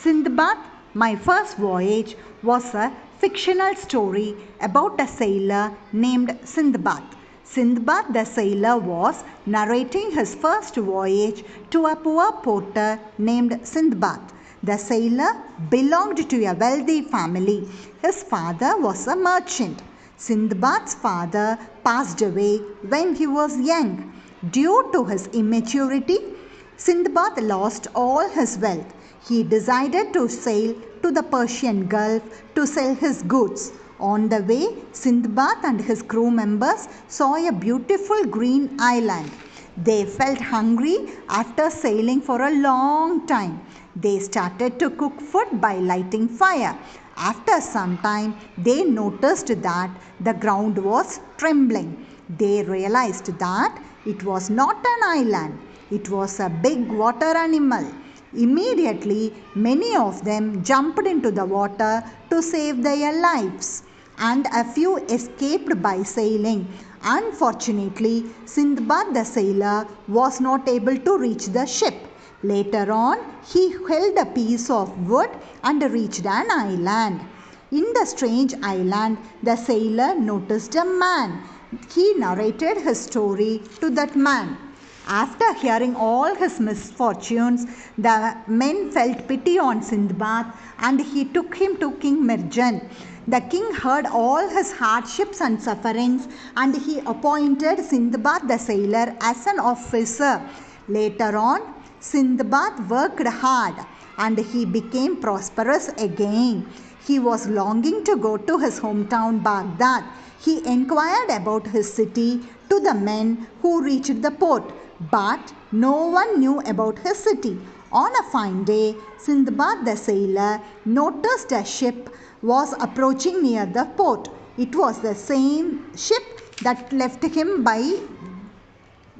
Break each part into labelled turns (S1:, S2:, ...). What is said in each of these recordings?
S1: Sindbad, My First Voyage was a fictional story about a sailor named Sindbad. Sindbad the sailor was narrating his first voyage to a poor porter named Sindbad. The sailor belonged to a wealthy family. His father was a merchant. Sindbad's father passed away when he was young. Due to his immaturity, Sindbad lost all his wealth. He decided to sail to the Persian Gulf to sell his goods. On the way, Sindbad and his crew members saw a beautiful green island. They felt hungry after sailing for a long time. They started to cook food by lighting fire. After some time, they noticed that the ground was trembling. They realized that it was not an island. It was a big water animal. Immediately, many of them jumped into the water to save their lives, and a few escaped by sailing. Unfortunately, Sindbad the sailor was not able to reach the ship. Later on, he held a piece of wood and reached an island. In the strange island, the sailor noticed a man. He narrated his story to that man. After hearing all his misfortunes, the men felt pity on Sindbad and he took him to King Mirjan. The king heard all his hardships and sufferings and he appointed Sindbad the sailor as an officer. Later on, Sindbad worked hard and he became prosperous again. He was longing to go to his hometown Baghdad. He inquired about his city to the men who reached the port, but no one knew about his city. On a fine day, Sindbad the sailor noticed a ship was approaching near the port. It was the same ship that left him by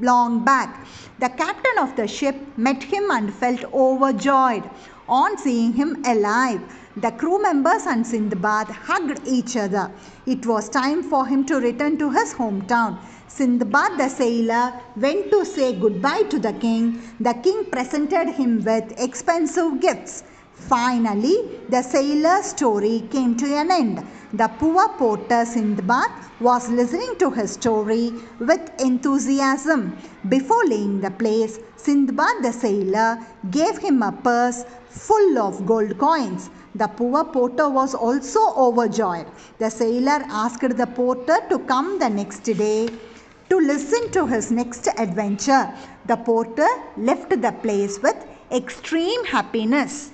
S1: long back. The captain of the ship met him and felt overjoyed on seeing him alive. The crew members and Sindbad hugged each other. It was time for him to return to his hometown. Sindbad the sailor went to say goodbye to the king. The king presented him with expensive gifts. Finally, the sailor's story came to an end. The poor porter Sindbad was listening to his story with enthusiasm. Before leaving the place, Sindbad the sailor gave him a purse full of gold coins. The poor porter was also overjoyed. The sailor asked the porter to come the next day to listen to his next adventure. The porter left the place with extreme happiness.